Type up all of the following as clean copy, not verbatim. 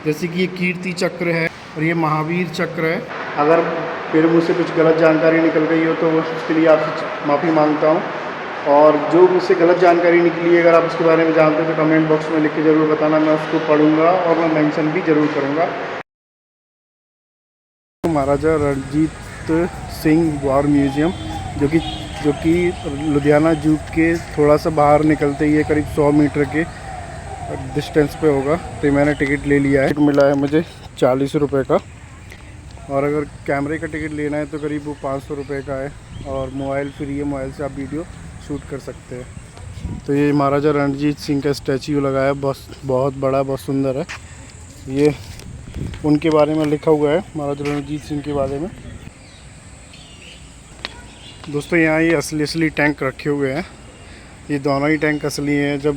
जैसे कि ये कीर्ति चक्र है और ये महावीर चक्र है। अगर फिर मुझसे कुछ गलत जानकारी निकल गई हो तो उसके लिए आपसे माफ़ी मांगता हूँ। और जो मुझसे गलत जानकारी निकली है अगर आप उसके बारे में जानते हैं तो कमेंट बॉक्स में लिख के ज़रूर बताना, मैं उसको पढ़ूँगा और मैं मेंशन भी ज़रूर करूँगा। महाराजा रणजीत सिंह वॉर म्यूज़ियम जो कि लुधियाना जू के थोड़ा सा बाहर निकलते ही है, करीब 100 मीटर के डिस्टेंस पे होगा। तो मैंने टिकट ले लिया है। टिकट मिला है मुझे 40 रुपये का, और अगर कैमरे का टिकट लेना है तो करीब वो 500 रुपये का है, और मोबाइल फ्री है, मोबाइल से आप वीडियो शूट कर सकते हैं। तो ये महाराजा रणजीत सिंह का स्टैचू लगा है, बहुत बड़ा, बहुत सुंदर है। ये उनके बारे में लिखा हुआ है, महाराजा रणजीत सिंह के बारे में। दोस्तों यहाँ ये असली टैंक रखे हुए हैं। ये दोनों ही टैंक असली हैं। जब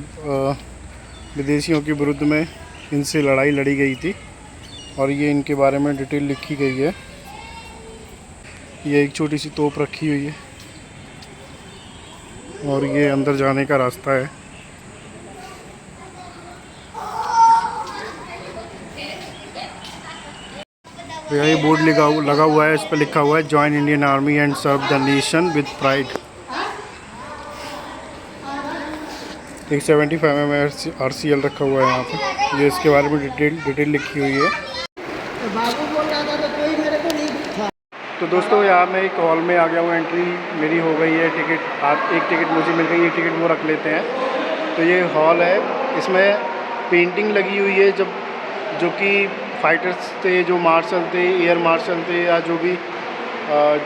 विदेशियों के विरुद्ध में इनसे लड़ाई लड़ी गई थी, और ये इनके बारे में डिटेल लिखी गई है। ये एक छोटी सी तोप रखी हुई है, और ये अंदर जाने का रास्ता है। ये बोर्ड लगा हुआ है, इस पर लिखा हुआ है join Indian army and serve the nation with pride. एक 75 mm RCL रखा हुआ है यहाँ पे। ये इसके बारे में डिटेल लिखी हुई है। बाबू बोल रहा था तो कोई मेरे को नहीं था। तो दोस्तों यहाँ मैं एक हॉल में आ गया हूँ। एंट्री मेरी हो गई है। एक टिकट मुझे मिल गई, एक टिकट वो रख लेते हैं। तो ये हॉल है, इसमें पेंटिंग लगी हुई है जो कि फाइटर्स थे, जो मार्शल थे, एयर मार्शल थे, या जो भी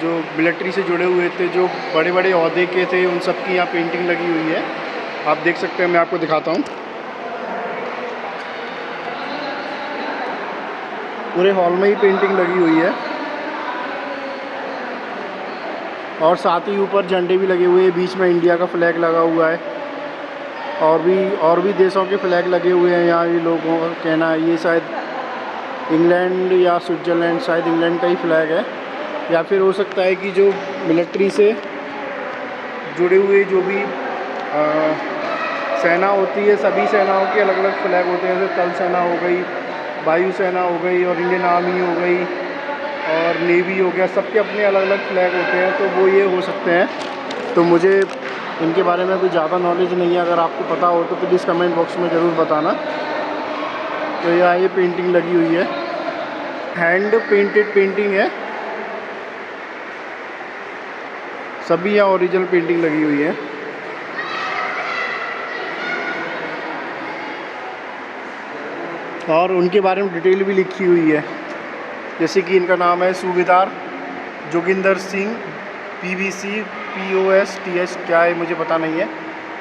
जो मिलिट्री से जुड़े हुए थे, जो बड़े बड़े ओहदे के थे, उन सब की यहाँ पेंटिंग लगी हुई है। आप देख सकते हैं, मैं आपको दिखाता हूँ। पूरे हॉल में ही पेंटिंग लगी हुई है, और साथ ही ऊपर झंडे भी लगे हुए हैं। बीच में इंडिया का फ्लैग लगा हुआ है, और भी देशों के फ्लैग लगे हुए हैं। यहाँ ये लोगों का कहना है ये शायद इंग्लैंड या स्विट्ज़रलैंड, शायद इंग्लैंड का ही फ्लैग है, या फिर हो सकता है कि जो मिलिट्री से जुड़े हुए जो भी सेना होती है, सभी सेनाओं के अलग अलग फ्लैग होते हैं। जैसे थल सेना हो गई, वायु सेना हो गई, और इंडियन आर्मी हो गई, और नेवी हो गया, सबके अपने अलग अलग फ्लैग होते हैं। तो वो ये हो सकते हैं। तो मुझे इनके बारे में कोई ज़्यादा नॉलेज नहीं है। अगर आपको पता हो तो प्लीज़ कमेंट बॉक्स में ज़रूर बताना। तो यहाँ ये पेंटिंग लगी हुई है, हैंड पेंटेड पेंटिंग है। सभी यहाँ ओरिजिनल पेंटिंग लगी हुई है। और उनके बारे में डिटेल भी लिखी हुई है। जैसे कि इनका नाम है सूबेदार Joginder Singh, PVC POS TH, क्या है मुझे पता नहीं है।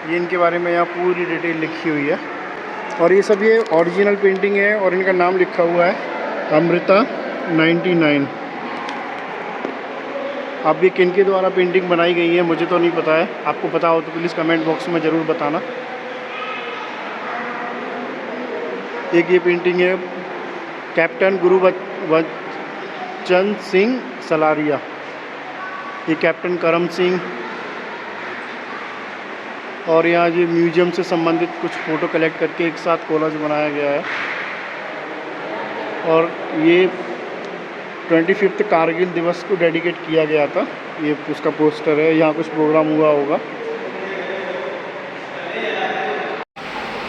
ये इनके बारे में यहाँ पूरी डिटेल लिखी हुई है, और ये सब ये ओरिजिनल पेंटिंग है। और इनका नाम लिखा हुआ है अमृता 99। अब ये किन के द्वारा पेंटिंग बनाई गई है मुझे तो नहीं पता है। आपको पता हो तो प्लीज़ कमेंट बॉक्स में ज़रूर बताना। एक ये पेंटिंग है कैप्टन गुरबचन सिंह सलारिया, ये कैप्टन करम सिंह। और यहाँ ये म्यूज़ियम से संबंधित कुछ फ़ोटो कलेक्ट करके एक साथ कोलाज बनाया गया है। और ये 25 कारगिल दिवस को डेडिकेट किया गया था। ये उसका पोस्टर है, यहाँ कुछ प्रोग्राम हुआ होगा।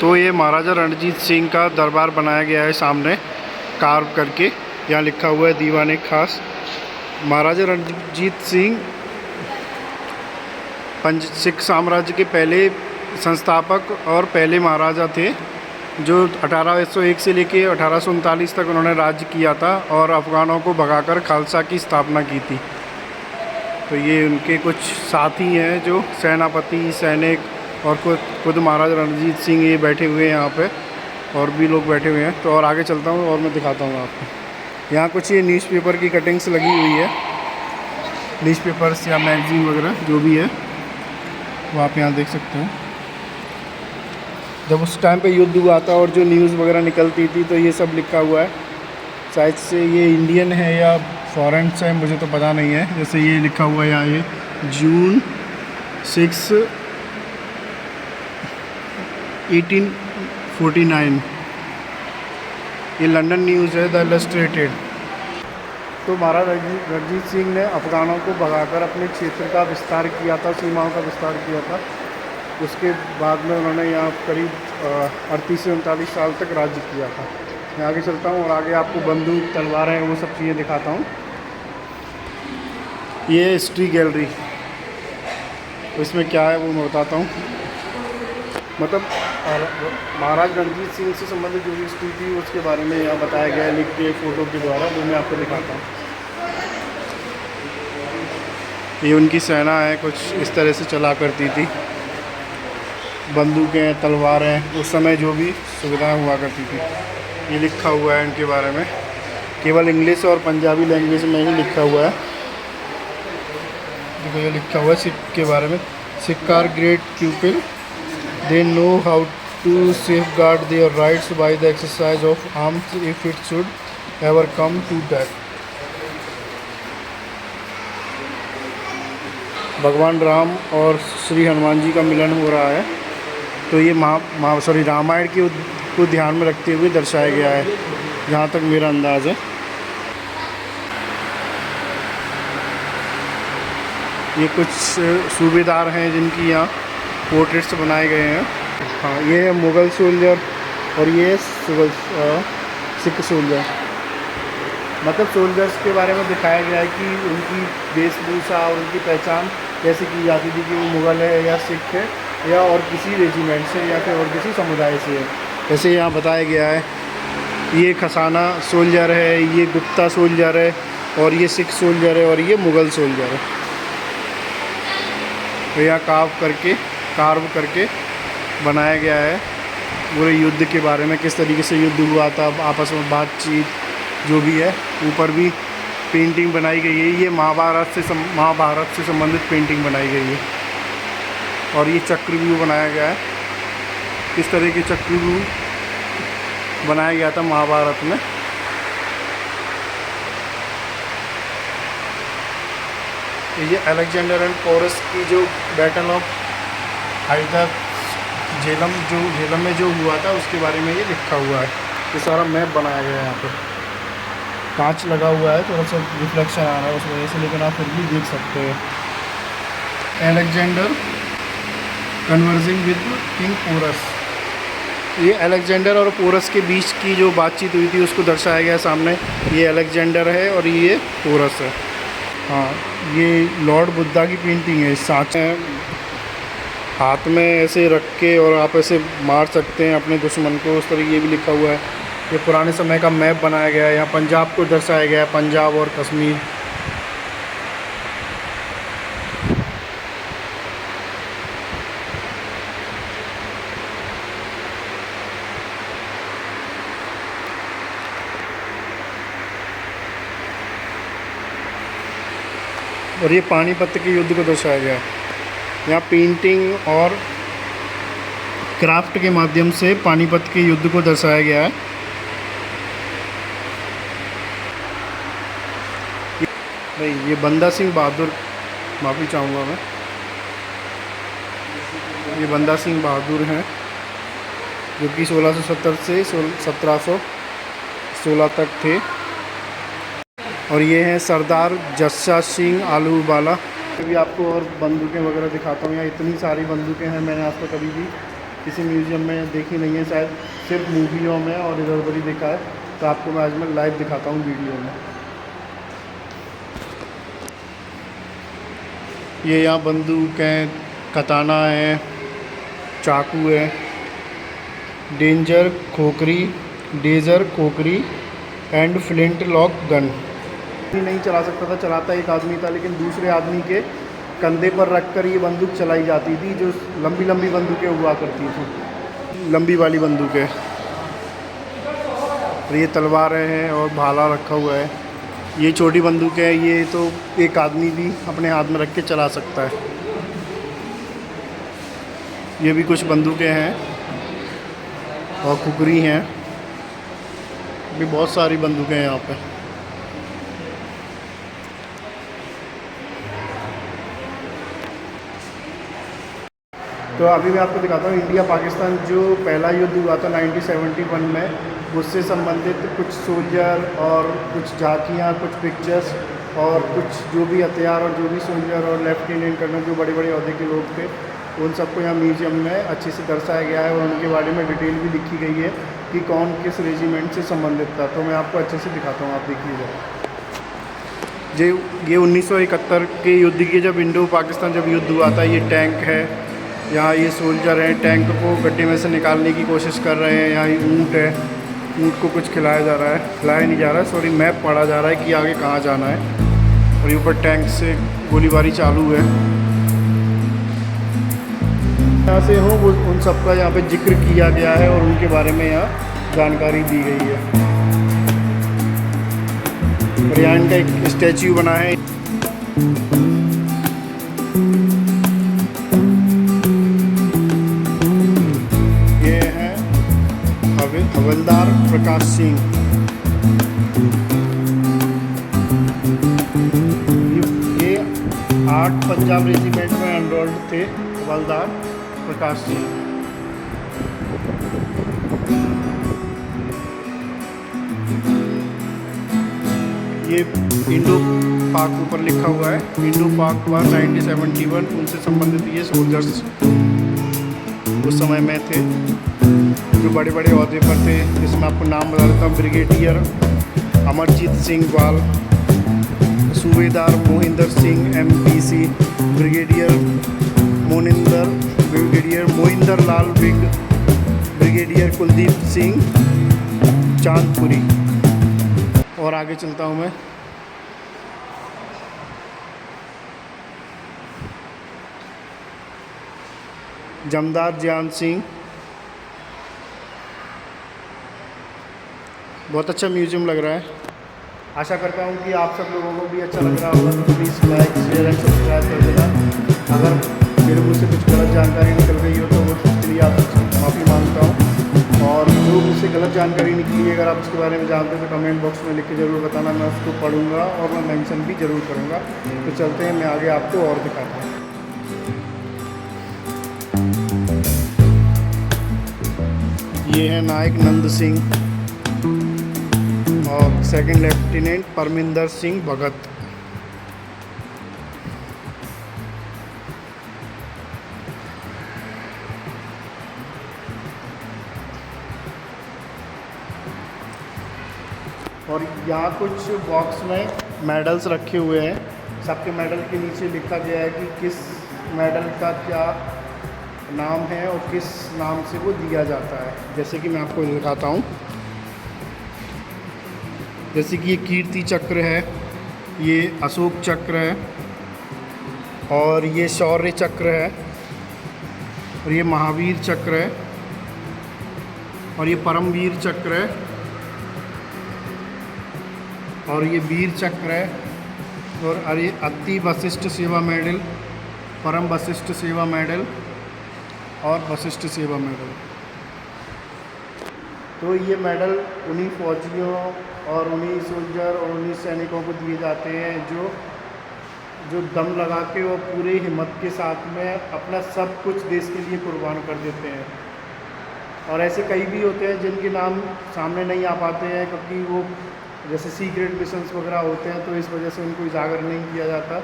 तो ये महाराजा रणजीत सिंह का दरबार बनाया गया है सामने कार्व करके। यहाँ लिखा हुआ है दीवाने खास। महाराजा रणजीत सिंह सिख साम्राज्य के पहले संस्थापक और पहले महाराजा थे, जो 1801 से लेके 1839 तक उन्होंने राज्य किया था, और अफ़गानों को भगाकर खालसा की स्थापना की थी। तो ये उनके कुछ साथी हैं, जो सेनापति, सैनिक, और खुद महाराजा रणजीत सिंह ये बैठे हुए हैं यहाँ पे, और भी लोग बैठे हुए हैं। तो और आगे चलता हूँ और मैं दिखाता हूँ आपको। यहाँ कुछ ये न्यूज़पेपर की कटिंग्स लगी हुई है, न्यूज़पेपर्स या मैगज़ीन वगैरह जो भी है वो आप यहाँ देख सकते हैं। जब उस टाइम पे युद्ध हुआ था और जो न्यूज़ वगैरह निकलती थी तो ये सब लिखा हुआ है। शायद से ये इंडियन है या फॉरेन से है, मुझे तो पता नहीं है। जैसे ये लिखा हुआ है यहाँ, ये जून 6 1849 ये लंदन न्यूज़ है, द इलस्ट्रेटेड। तो महाराज रणजीत सिंह ने अफ़गानों को भगाकर अपने क्षेत्र का विस्तार किया था, सीमाओं का विस्तार किया था। उसके बाद में उन्होंने यहाँ करीब 38 से 39 साल तक राज्य किया था। मैं आगे चलता हूँ और आगे आपको बंदूक, तलवारें, वो सब चीज़ें दिखाता हूँ। ये हिस्ट्री गैलरी, तो इसमें क्या है वो मैं बताता हूँ। मतलब महाराज रणजीत सिंह से संबंधित जो भी हिस्ट्री थी उसके बारे में यहाँ बताया गया है लिख के, फ़ोटो के द्वारा, वो मैं आपको दिखाता हूँ। ये उनकी सेना है, कुछ इस तरह से चला करती थी। बंदूकें, तलवारें, उस समय जो भी सुविधाएं हुआ करती थी, ये लिखा हुआ है इनके बारे में। केवल इंग्लिश और पंजाबी लैंग्वेज में ही लिखा हुआ है। देखो ये लिखा हुआ है सिख के बारे में, Sikh are great people, they know how to safeguard their rights by the exercise of arms if it should ever come to that. भगवान राम और श्री हनुमान जी का मिलन हो रहा है, तो ये रामायण को ध्यान में रखते हुए दर्शाया गया है, जहाँ तक मेरा अंदाज़ है। ये कुछ सूबेदार हैं जिनकी यहाँ पोर्ट्रेट्स बनाए गए हैं। हाँ, ये है मुग़ल सोल्जर और ये सिख सोल्जर। मतलब सोल्जर्स के बारे में दिखाया गया है कि उनकी वेशभूषा और उनकी पहचान कैसे की जाती थी कि वो मुग़ल है या सिख है या और किसी रेजिमेंट से या फिर और किसी समुदाय से है। जैसे यहाँ बताया गया है, ये खसाना सोल्जर है, ये गुप्ता सोल्जर है, और ये सिख सोल्जर है, और ये मुग़ल सोल्जर है। तो यहाँ कार्व करके बनाया गया है पूरे युद्ध के बारे में, किस तरीके से युद्ध हुआ था, आपस में बातचीत जो भी है। ऊपर भी पेंटिंग बनाई गई है, ये महाभारत से संबंधित पेंटिंग बनाई गई है। और ये चक्रव्यूह बनाया गया है, किस तरह के चक्रव्यूह बनाया गया था महाभारत में। ये अलेक्जेंडर एंड पोरस की जो बैटल ऑफ हाइदर झेलम में जो हुआ था उसके बारे में ये लिखा हुआ है। ये सारा मैप बनाया गया है। यहाँ पर कांच लगा हुआ है, थोड़ा सा रिफ्लेक्शन आ रहा है उस वजह से, लेकिन आप फिर भी देख सकते हैं। Alexander converging with king Porus, ये अलेक्जेंडर और पोरस के बीच की जो बातचीत हुई थी उसको दर्शाया गया है सामने। ये अलेक्जेंडर है और ये पोरस है। हाँ, ये लॉर्ड बुद्धा की पेंटिंग है। सांचे हाथ में ऐसे रख के और आप ऐसे मार सकते हैं अपने दुश्मन को, उस तरह ये भी लिखा हुआ है। ये पुराने समय का मैप बनाया गया है। यहाँ पंजाब को दर्शाया गया है, पंजाब और कश्मीर। और ये पानीपत के युद्ध को दर्शाया गया है। यहाँ पेंटिंग और क्राफ्ट के माध्यम से पानीपत के युद्ध को दर्शाया गया है। नहीं, ये बंदा सिंह बहादुर, माफ़ी चाहूँगा मैं, ये बंदा सिंह बहादुर हैं जो कि 1670 से 1716 तक थे। और ये हैं सरदार जस्सा सिंह आलूवाला। अभी आपको और बंदूकें वगैरह दिखाता हूँ। यहाँ इतनी सारी बंदूकें हैं, मैंने आज तक कभी भी किसी म्यूज़ियम में देखी नहीं है, शायद सिर्फ मूवियों में और इधर उधर ही देखा है। तो आपको मैं आज मैं लाइव दिखाता हूँ वीडियो में। ये यहाँ बंदूक हैं, कताना है, चाकू है, डेजर Khokhri and flint lock gun. नहीं चला सकता था, चलाता एक आदमी था, लेकिन दूसरे आदमी के कंधे पर रखकर ये बंदूक चलाई जाती थी। जो लंबी लंबी बंदूकें हुआ करती थी, लंबी वाली बंदूकें। और ये तलवारें हैं और भाला रखा हुआ है। ये छोटी बंदूकें हैं, ये तो एक आदमी भी अपने हाथ में रख के चला सकता है। ये भी कुछ बंदूकें हैं और खुखरी हैं। भी बहुत सारी बंदूकें हैं यहाँ पे। तो अभी मैं आपको दिखाता हूँ इंडिया पाकिस्तान जो पहला युद्ध हुआ था 1971 में, उससे संबंधित कुछ सोल्जर और कुछ झांकियाँ, कुछ पिक्चर्स और कुछ जो भी हथियार और जो भी सोल्जर और लेफ्टिनेंट कर्नल जो बड़े बड़े अहदे के लोग थे, उन सबको यहाँ म्यूजियम में अच्छे से दर्शाया गया है और उनके बारे में डिटेल भी लिखी गई है कि कौन किस रेजिमेंट से संबंधित था। तो मैं आपको अच्छे से दिखाता हूँ, आप देखिएगा। ये 1971 के युद्ध की जब इंडो पाकिस्तान जब युद्ध हुआ था, ये टैंक है, यहाँ ये सोल्जर हैं, टैंक को गड्ढे में से निकालने की कोशिश कर रहे हैं। यहाँ ये ऊँट है, ऊँट को कुछ खिलाया जा रहा है, खिलाया नहीं जा रहा है, सॉरी, मैप पढ़ा जा रहा है कि आगे कहाँ जाना है। और ऊपर टैंक से गोलीबारी चालू है। यहाँ से हो वो उन सब का यहाँ पे जिक्र किया गया है और उनके बारे में यहाँ जानकारी दी गई है। और यहाँ इनका एक स्टैच्यू बना है। ये है हवलदार प्रकाश सिंह। ये 8 पंजाब रेजिमेंट में एनरोल्ड थे हवलदार प्रकाश सिंह। ये इंडो पाक ऊपर लिखा हुआ है, इंडो पाक वार 1971, उनसे संबंधित ये सोल्जर्स उस समय में थे जो बड़े बड़े ओहदे पर थे, जिसमें आपको नाम बता देता हूँ। ब्रिगेडियर अमरजीत सिंह वाल, सूबेदार मोहिंदर सिंह MPC, ब्रिगेडियर मोहिंदर लाल विग, ब्रिगेडियर कुलदीप सिंह चांदपुरी। और आगे चलता हूँ मैं। जमदार जान सिंह, बहुत अच्छा म्यूज़ियम लग रहा है। आशा करता हूँ कि आप सब लोगों को भी अच्छा लग रहा होगा। तो please like, share and subscribe कर देना। अगर मेरे मुझसे कुछ गलत जानकारी निकल गई हो तो उसके लिए आपसे माफ़ी मांगता हूँ। और जो मुझसे गलत जानकारी निकली है, अगर आप उसके बारे में जानते हो तो कमेंट बॉक्स में लिख के ज़रूर बताना, मैं उसको पढ़ूँगा और मैं मेंशन भी ज़रूर करूँगा। तो चलते हैं, मैं आगे आपको और दिखाता हूँ। ये है नायक नंद सिंह और सेकंड लेफ्टिनेंट परमिंदर सिंह भगत। और यहाँ कुछ बॉक्स में मेडल्स रखे हुए हैं। सबके मेडल के नीचे लिखा गया है कि किस मेडल का क्या नाम है और किस नाम से वो दिया जाता है। जैसे कि मैं आपको दिखाता हूँ। जैसे कि ये कीर्ति चक्र है, ये अशोक चक्र है, और ये शौर्य चक्र है, और ये महावीर चक्र है, और ये परमवीर चक्र है, और ये वीर चक्र है, और ये अति वशिष्ठ सेवा मेडल, परम वशिष्ठ सेवा मेडल और वशिष्ठ सेवा मेडल। तो ये मेडल उन्हीं फौजियों और उन्हीं सोल्जर और उन्हीं सैनिकों को दिए जाते हैं जो दम लगा के और पूरे हिम्मत के साथ में अपना सब कुछ देश के लिए कुर्बान कर देते हैं। और ऐसे कई भी होते हैं जिनके नाम सामने नहीं आ पाते हैं, क्योंकि वो जैसे सीक्रेट मिशंस वगैरह होते हैं, तो इस वजह से उनको उजागर नहीं किया जाता।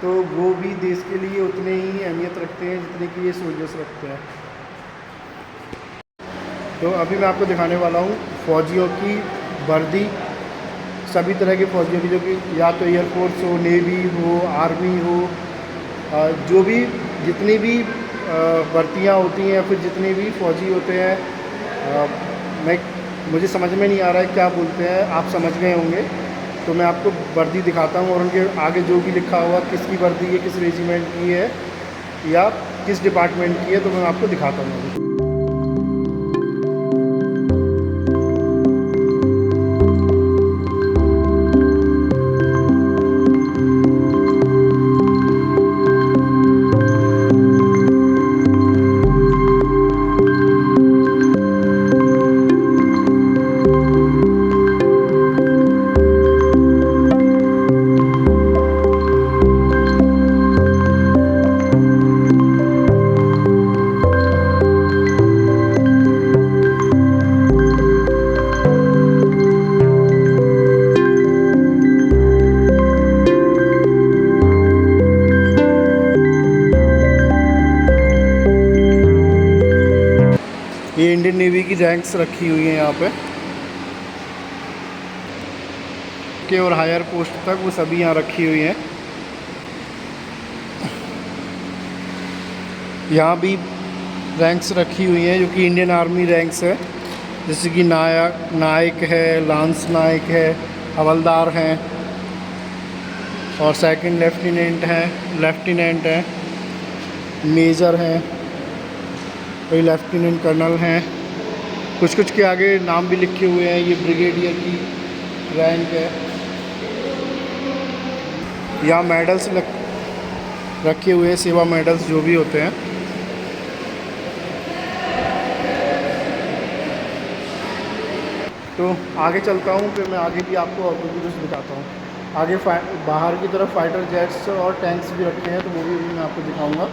तो वो भी देश के लिए उतने ही अहमियत रखते हैं जितने कि ये सोल्जर्स रखते हैं। तो अभी मैं आपको दिखाने वाला हूँ फ़ौजियों की वर्दी, सभी तरह के फ़ौजियों की, जो कि या तो एयरफोर्स हो, नेवी हो, आर्मी हो, जो भी जितनी भी भर्तियाँ होती हैं या फिर जितने भी फ़ौजी होते हैं, मुझे समझ में नहीं आ रहा है क्या बोलते हैं, आप समझ गए होंगे। तो मैं आपको वर्दी दिखाता हूँ और उनके आगे जो भी लिखा हुआ किसकी वर्दी है, किस रेजिमेंट की है या किस डिपार्टमेंट की है, तो मैं आपको दिखाता हूँ। इंडियन नेवी की रैंक्स रखी हुई हैं यहाँ पे के, और हायर पोस्ट तक वो सभी यहाँ रखी हुई हैं। यहाँ भी रैंक्स रखी हुई हैं जो कि इंडियन आर्मी रैंक्स है, जैसे कि नायक है, लांस नायक है, हवलदार हैं, और सेकंड लेफ्टिनेंट है, मेजर हैं, कोई लेफ्टिनेंट कर्नल हैं, कुछ कुछ के आगे नाम भी लिखे हुए हैं। ये ब्रिगेडियर की रैंक है। यहाँ मेडल्स रखे हुए हैं, सेवा मेडल्स जो भी होते हैं। तो आगे चलता हूँ, फिर मैं आगे भी आपको और कुछ दिखाता हूँ। आगे बाहर की तरफ फाइटर जेट्स और टैंक्स भी रखे हैं, तो वो भी मैं आपको दिखाऊंगा।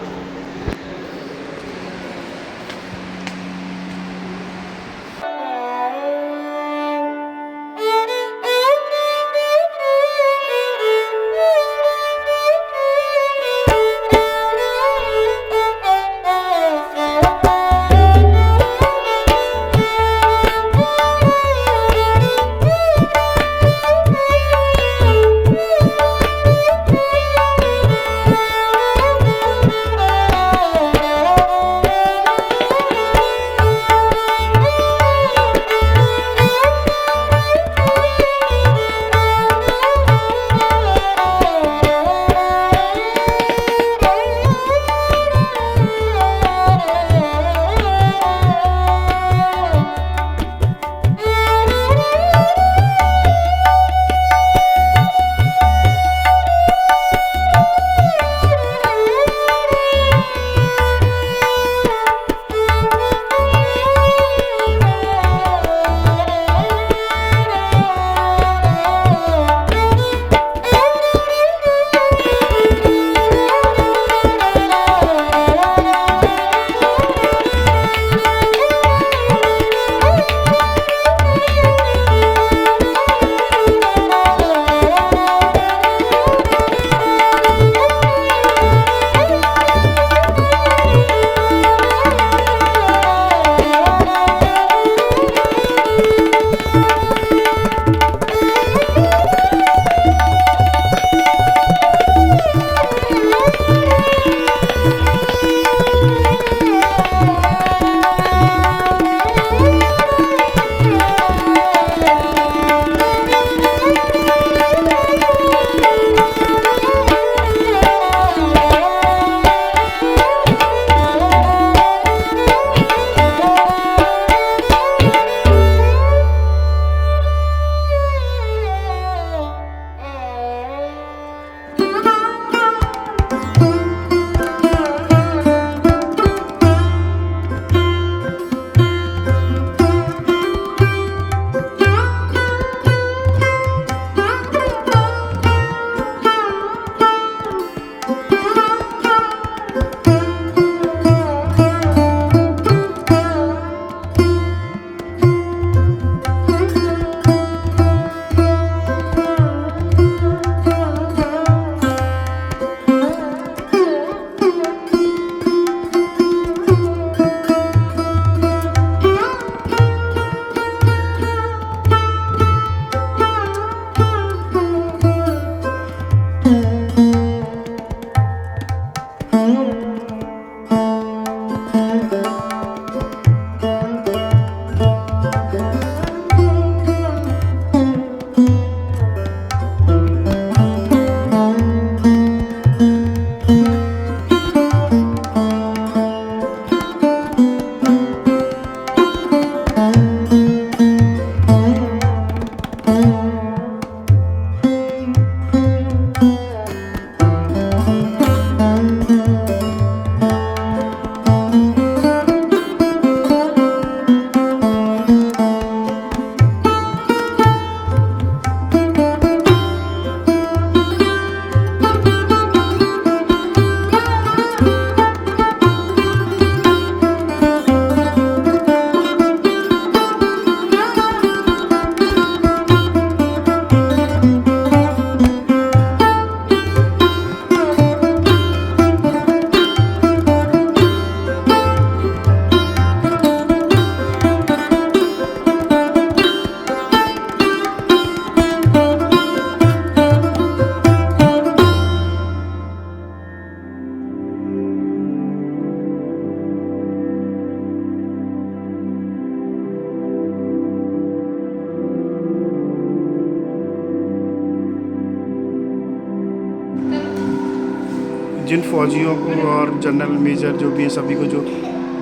जिन फौजियों को और जनरल मेजर जो भी है सभी को जो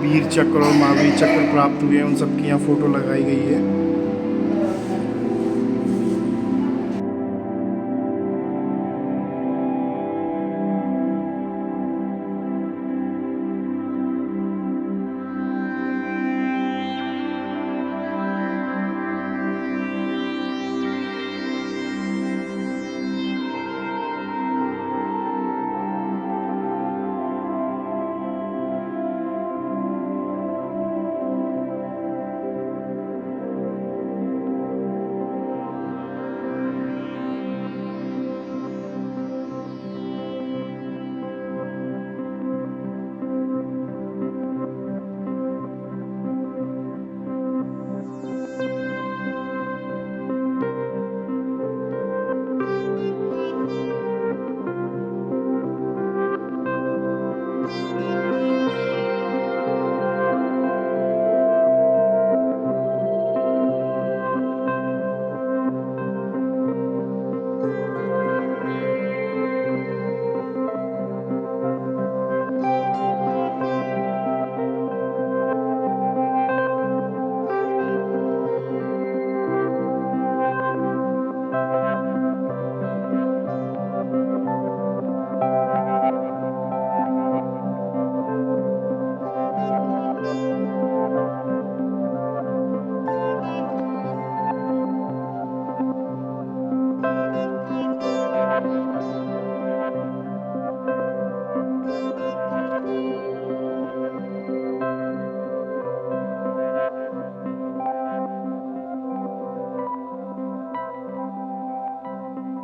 वीर चक्र और महावीर चक्र प्राप्त हुए हैं उन सब की यहाँ फ़ोटो लगाई गई है।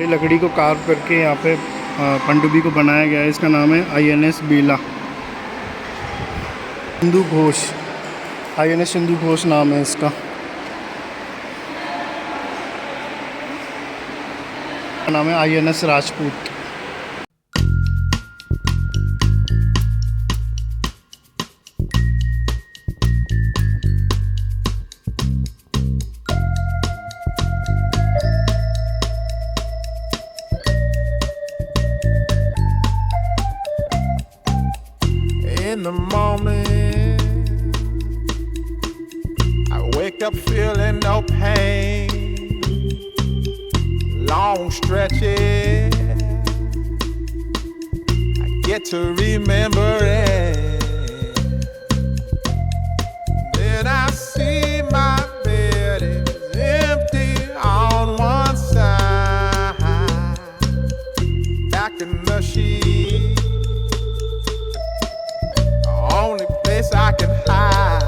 ये लकड़ी को कार्व करके यहाँ पे पनडुब्बी को बनाया गया है। इसका नाम है INS बेला। सिंधु घोष, INS सिंधु घोष नाम है इसका। नाम है INS Rajput. In the morning, I wake up feeling no pain. Long stretches, I get to remember it. Then I see my bed is empty on one side. Back in the sheet, only place I can hide.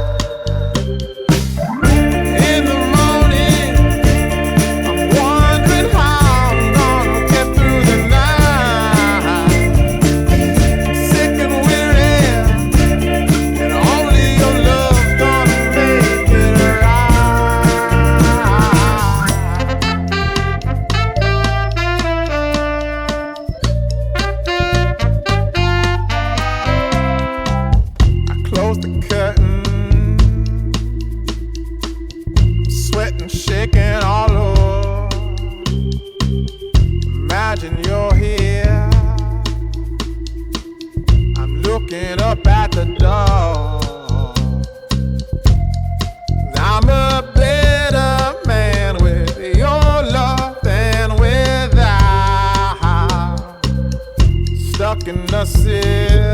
In the morning, I'm wondering how I'm gonna get through the night. Sick and weary, and only your love's gonna make it close the curtain, sweating, shaking all over. Imagine you're here, I'm looking up at the door. I'm a better man with your love than without. Stuck in the city,